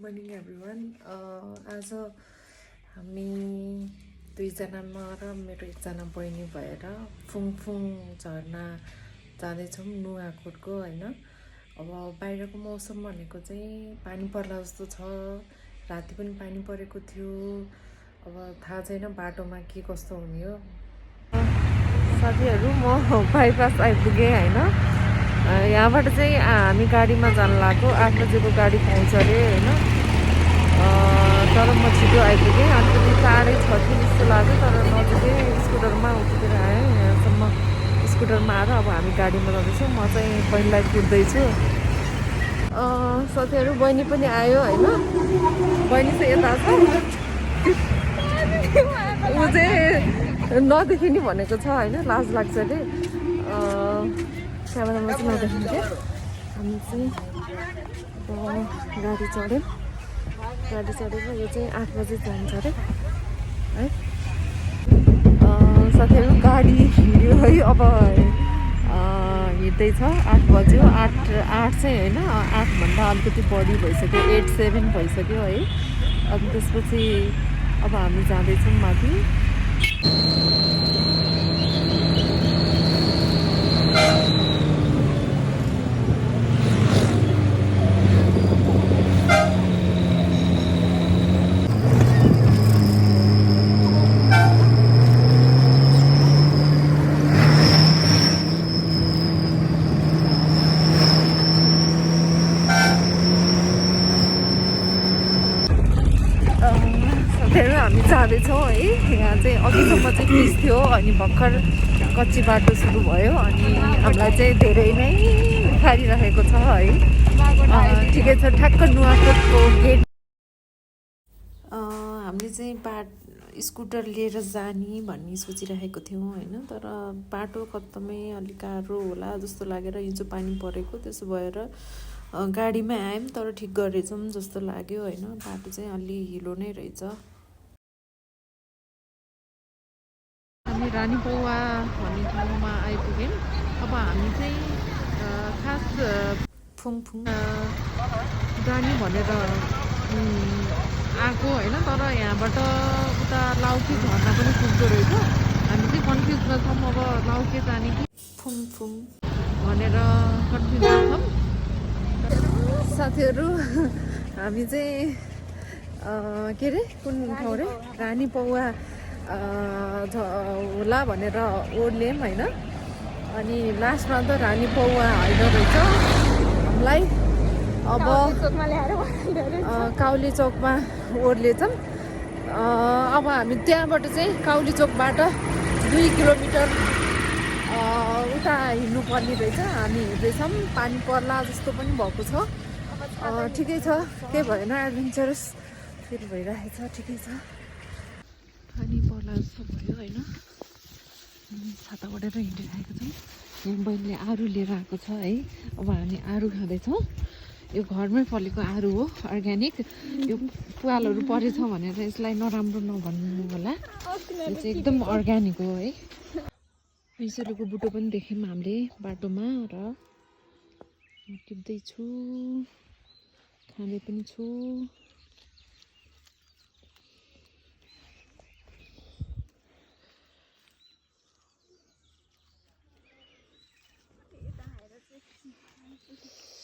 Morning everyone आज हामी दुईजना म र मेरो एकजना बहिनी भएर फुङफुङ झरना जाँदैछौँ नुवाकोटको होइन। अब बाहिरको मौसम भनेको चाहिँ पानी पर्ला जस्तो छ, राति पनि पानी परेको थियो। अब थाहा छैन बाटोमा के कस्तो हुने हो। साथीहरू म बाइपास आइपुगेँ होइन। यहाँबाट चाहिँ हामी गाडीमा जान लाग्यो, 8 बजेको गाडी पाउँछ अरे होइन। तर म छिटो आइपुगेँ, अलिकति टाढै छ कि जस्तो लाग्यो, तर नजिकै स्कुटरमा उठेर आएँ। यहाँसम्म स्कुटरमा आएर अब हामी गाडीमा जाँदैछौँ। म चाहिँ बहिनीलाई कुर्दैछु। साथीहरू बहिनी पनि आयो होइन। बहिनी चाहिँ यता छ, ऊ चाहिँ नदेखिने भनेको छ होइन, लाज लाग्छ अरे। क्यामेरामा चाहिँ नदेखिने थियो। हामी चाहिँ गाडी चढ्यौँ, गाडी चढेर यो चाहिँ 8 बजी जान्छ अरे है। साथीहरू गाडी हिँड्यो है, अब हिँड्दैछ। 8 बज्यो, 8 चाहिँ होइन, 8भन्दा अलिकति बढी भइसक्यो, 8-7 भइसक्यो है। अनि त्यसपछि अब हामी जाँदैछौँ माथि। हामी जाँदैछौँ है। यहाँ चाहिँ अघिसम्म चाहिँ पिच थियो, अनि भर्खर कच्ची बाटो सुरु भयो, अनि हामीलाई चाहिँ धेरै नै उखारिरहेको छ है। ठिकै छ, ठ्याक्क नुवाकोटको गेट। हामीले चाहिँ स्कुटर लिएर जाने भन्ने सोचिरहेको थियौँ होइन, तर बाटो कत्तमै अलिक गाह्रो होला जस्तो लागेर हिजो पानी परेको, त्यसो भएर गाडीमै आयौँ। तर ठिक गरेछौँ जस्तो लाग्यो होइन। बाटो चाहिँ अलि हिलो नै रहेछ। हामी रानीपौवा भन्ने ठाउँमा आइपुग्यौँ। अब हामी चाहिँ खास फुङफुङ जाने भनेर आएको होइन, तर यहाँबाट उता लाउके झर्ना पनि पुग्दो रहेछ। हामी चाहिँ कन्फ्युजमा छौँ, अब लाउके जाने कि फुङफुङ भनेर कन्फ्युजमा छौँ। साथीहरू हामी चाहिँ के अरे कुन ठाउँ अरे रानीपौवा होला भनेर ओर्ल्यौँ होइन। अनि लास्टमा त रानीपौवा होइन रहेछ हामीलाई। अब काउली चोकमा ओर्लेछौँ। अब हामी त्यहाँबाट चाहिँ काउली चोकबाट 2 किलोमिटर उता हिँड्नुपर्ने रहेछ। हामी हिँड्दैछौँ, पानी पर्ला जस्तो पनि भएको छ। ठिकै छ, केही भएन, एडभेन्चरस फिल भइरहेछ, ठिकै छ। पानी पर्ला जस्तो भयो होइन। छाता ओढेर हिँडिरहेको छौँ। यहाँ बहिनीले आरू लिएर आएको छ है। अब हामी आरू खाँदैछौँ। यो घरमै फलेको आरू हो, अर्ग्यानिक। यो पुवालहरू परेछ भनेर यसलाई नराम्रो नभन्नु होला, यो चाहिँ एकदम अर्ग्यानिक हो है। ऐसुलीको बुटो पनि देख्यौँ हामीले बाटोमा, र टिप्दैछु, खाँदै पनि छु।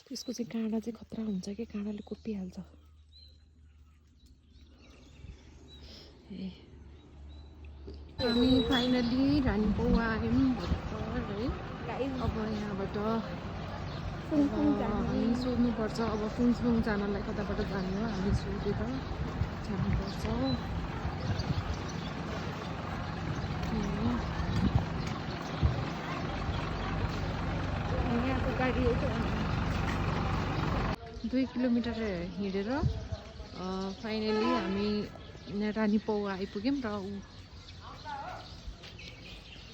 त्यसको चाहिँ काँडा चाहिँ खतरा हुन्छ कि, काँडाले कोपिहाल्छ। हामी फाइनली रानीपौवा आयौँ भर्खर है। अब यहाँबाट हामी सोध्नुपर्छ, अब फुङफुङ जानलाई कताबाट जाने हो, हामी सोधेर जानुपर्छ। यहाँको गाडी 2 किलोमिटर हिँडेर फाइनली हामी रानीपौवा आइपुग्यौँ। र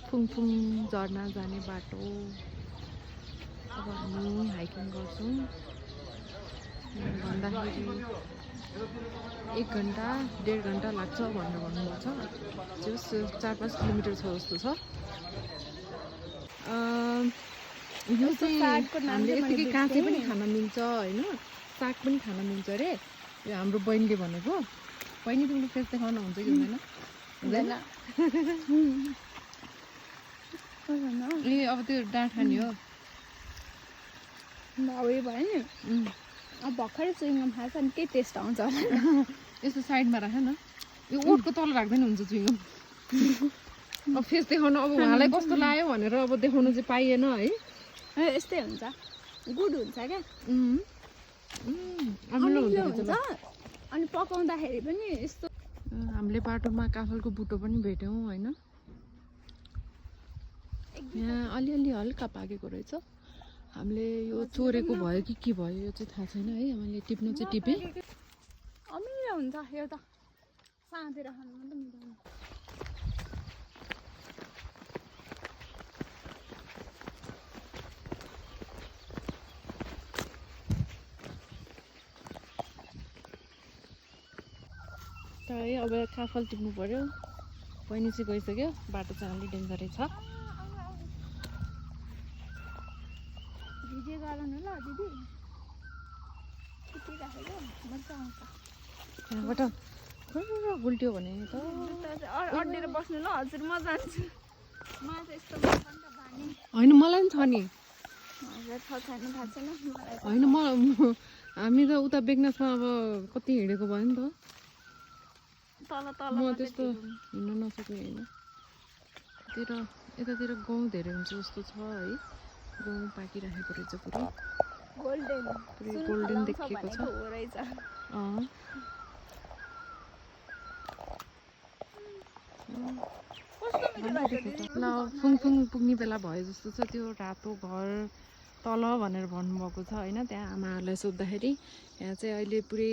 फुङफुङ झर्ना जाने बाटो। अब हामी हाइकिङ गर्छौँ। भन्दाखेरि 1 घन्टा 1.5 घन्टा लाग्छ भनेर भन्नुभएको छ। जस 4-5 किलोमिटर छ जस्तो छ। यो चाहिँ हामीले यतिकै काँचै पनि खान मिल्छ होइन, साग पनि खान मिल्छ अरे। यो हाम्रो बहिनीले भनेको बहिनी तिमीले फेस देखाउन हुन्छ कि हुँदैन हुँदैन ए अब त्यो डाँठ खाने हो उयो भयो नि अब भर्खरै चुइङगम खाएको नि के टेस्ट आउँछ होला यस्तो साइडमा राख न यो ओठको तल राख्दैन हुन्छ चुइङगम अब फेस देखाउन अब उहाँलाई कस्तो लाग्यो भनेर अब देखाउन चाहिँ पाइएन है यस्तै हुन्छ गुड हुन्छ क्या हुन्छ अनि पकाउँदाखेरि पनि यस्तो हामीले बाटोमा काफलको बुटो पनि भेट्यौँ होइन यहाँ अलिअलि हल्का पाकेको रहेछ हामीले यो चोरेको भयो कि के भयो यो चाहिँ थाहा छैन है मैले टिप्न चाहिँ टिपेँ अमिलो हुन्छ यो त साँधेर खानु मात्रै मिल्दैन है अब काफल टिप्नु पर्यो बहिनी चाहिँ गइसक्यो बाटो चाहिँ अलिक डेन्जरै छ भिडियो गराउनु ल दिदी टिपिराखेको मजा आउँछ यहाँबाट गुल्ट्यो भने त अड्डेर बस्नु ल हजुर म जान्छु मलाई त यस्तो मन त बानी होइन मलाई पनि छ नि हजुर थाहा छैन मलाई होइन हामी त उता बेगनासमा अब कति हिँडेको भयो नि त तल म त्यस्तो हिँड्न नसक्ने होइन यतातिर गहुँ धेरै हुन्छ जस्तो छ है गहुँ पाकिराखेको रहेछ पुरै गोल्डन देखिएको छ ल फुङफुङ पुग्ने बेला भयो जस्तो छ त्यो रातो घर तल भनेर भन्नुभएको छ होइन त्यहाँ आमाहरूलाई सोद्धाखेरि यहाँ चाहिँ अहिले पुरै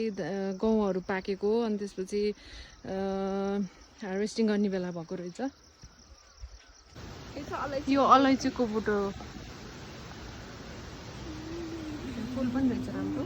गहुँहरू पाकेको अनि त्यसपछि हार्भेस्टिङ गर्ने बेला भएको रहेछ यो अलैँचीको बुटो फुल पनि रहेछ राम्रो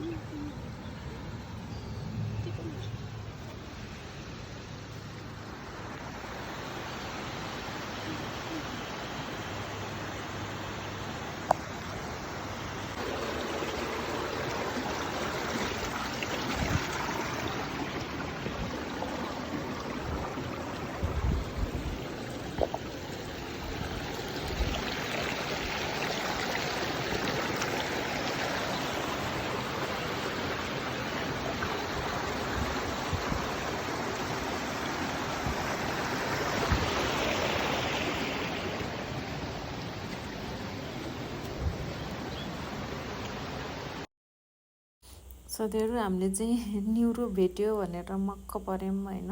साथीहरू हामीले चाहिँ न्युरो भेट्यो भनेर मक्क पऱ्यौँ होइन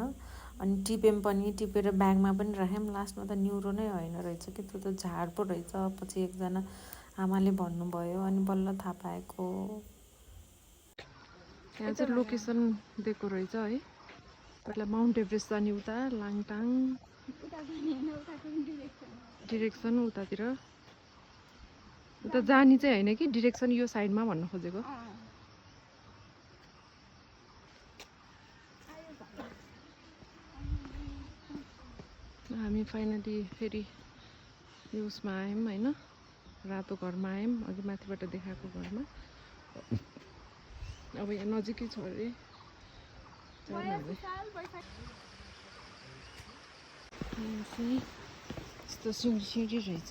अनि टिप्यौँ पनि टिपेर ब्यागमा पनि राख्यौँ लास्टमा त न्युरो नै होइन रहेछ कि त्यो त झाड पो रहेछ पछि एकजना आमाले भन्नुभयो अनि बल्ल थाहा पाएको यहाँ चाहिँ लोकेसन दिएको रहेछ है पहिला माउन्ट एभरेस्ट जाने उता लाङटाङ डिरेक्सन उतातिर उता जाने चाहिँ होइन कि डिरेक्सन यो साइडमा भन्न खोजेको हामी फाइनली फेरि उसमा आयौँ होइन रातो घरमा आयौँ अघि माथिबाट देखाएको घरमा अब यहाँ नजिकै छ अरे यस्तो सिँढी रहेछ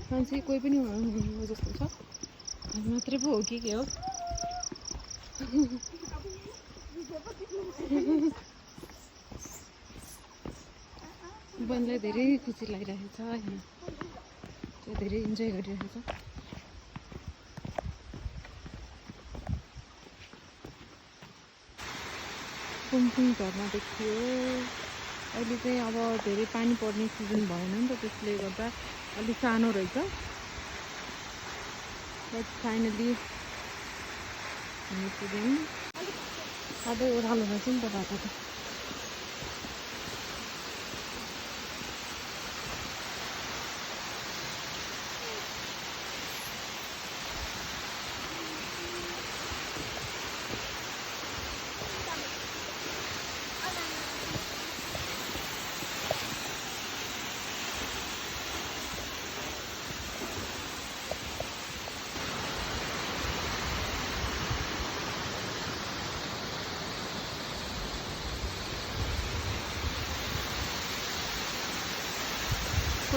मान्छे कोही पनि हुनु जस्तो छ मात्रै पो हो कि के हो बनलाई धेरै खुसी लागिरहेको छ यहाँ चाहिँ धेरै इन्जोय गरिरहेको छ कुमकुम झर्ना देखियो अहिले चाहिँ अब धेरै पानी पर्ने सिजन भएन नि त त्यसले गर्दा अलिक सानो रहेछ बट फाइनली हामी पुग्यौँ साह्रै ओह्रालो रहेछ नि त बाटो त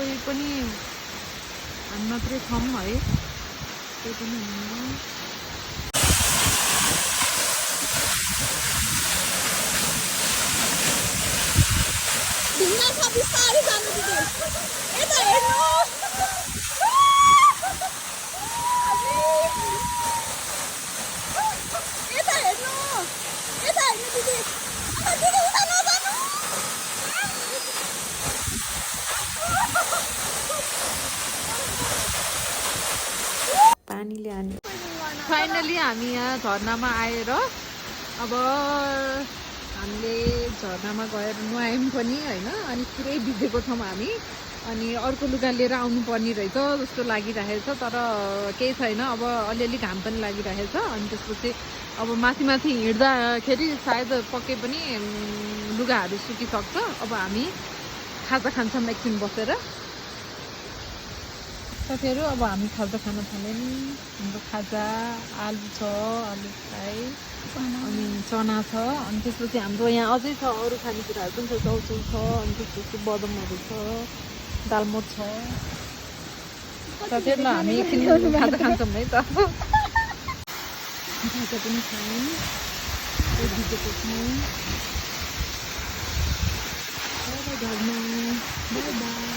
कोही पनि हामी मात्रै छौँ है, कोही पनि हुनुहुन्न। ढुङ्गा छ बिस्तारै जानु दिदी यता हेर्नु यता हेर्नु दिदी दिदी उता नजानु पानीले हानि फाइनली हामी यहाँ झरनामा आएर अब हामीले झरनामा गएर नुहायौँ पनि होइन। अनि पुरै भिजेको छौँ हामी, अनि अर्को लुगा लिएर आउनुपर्ने रहेछ जस्तो लागिरहेछ, तर केही छैन, अब अलिअलि घाम पनि लागिरहेछ। अनि त्यसपछि अब माथि माथि हिँड्दाखेरि सायद पक्कै पनि लुगाहरू सुकिसक्छ। अब हामी खाजा खान्छौँ एकछिन बसेर साथीहरू। अब हामी खाजा खान थाल्यौँ। हाम्रो खाजा आलु छ, आलु फ्राई, अनि चना छ, अनि त्यसपछि हाम्रो यहाँ अझै छ अरू खानेकुराहरू पनि छ, चाउचाउ छ, अनि त्यसपछि बदमहरू छ, दालमोट छ। साथीहरू हामी एकछिन खाजा खान्छौँ है त। खाजा पनि खायौँ, भिजेको छौँ। घरमा बाई बाई।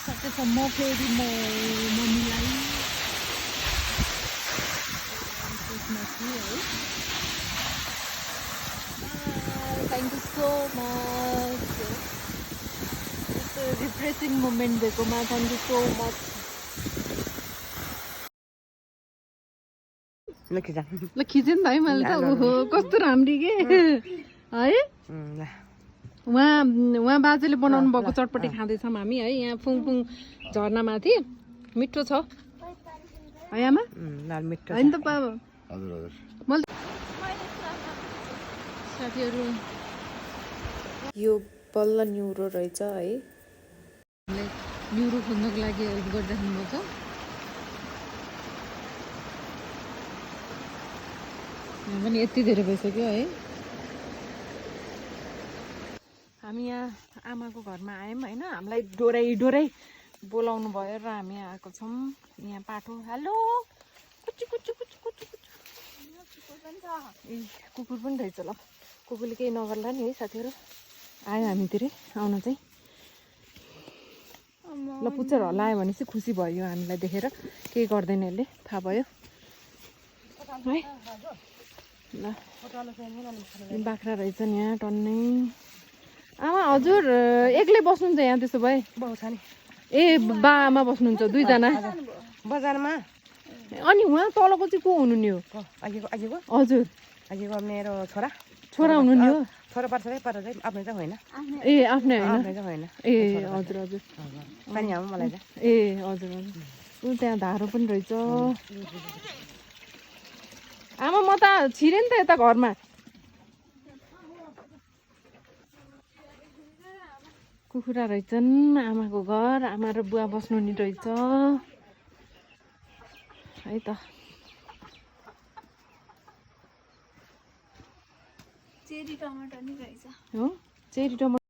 सकेसम्म फेरि म मम्मीलाई सोच्छु है। थ्याङ्क यू सो मच, यस्तो रिफ्रेसिङ मोमेन्ट दिएकोमा थ्याङ्क यू सो मच। ल खिचेँ नि त है मैले त। ओहो कस्तो राम्री के है। उहाँ बाजेले बनाउनु भएको चटपटी खाँदैछौँ हामी है। यहाँ फुङफुङ झरनामाथि मिठो छ है आमा, होइन त मैले साथीहरू। यो बल्ल न्युरो रहेछ है, न्युरो खोज्नको लागि हेल्प गरिराख्नु भएको छ। यहाँ पनि यति धेरै भइसक्यो है। हामी यहाँ आमाको घरमा आयौँ होइन। हामीलाई डोराइ बोलाउनु भयो र हामी आएको छौँ। यहाँ पाठो हेलो कुचु कुचु कुचु कुचु कुचु ए कुकुर पनि रहेछ। ल कुकुरले केही नगर्ला नि है साथीहरू। आयो हामीतिर आउन चाहिँ। ल पुच्छर हल्लायो भने चाहिँ खुसी भयो हामीलाई देखेर, केही गर्दैन यसले, थाहा भयो है। ल बाख्रा रहेछन् यहाँ टन्नै। आमा हजुर एक्लै बस्नुहुन्छ यहाँ त्यसो भए? ए बा आमा बस्नुहुन्छ दुईजना बजारमा। अनि उहाँ तलको चाहिँ को हुनु नि हो? हजुर मेरो छोरा हुनु नि हो? छोरा पर्छ आफ्नै चाहिँ होइन। ए आफ्नै होइन। ए हजुर हजुर पानी हाल्नु मलाई त। ए हजुर हजुर। ऊ त्यहाँ धारो पनि रहेछ। आमा म त छिरेँ नि त यता घरमा। कुखुरा रहेछन्, आमाको घर, आमा र बुवा बस्नु नि रहेछ है त। चेरी टमाटर नि रहेछ हो, चेरी टमाटर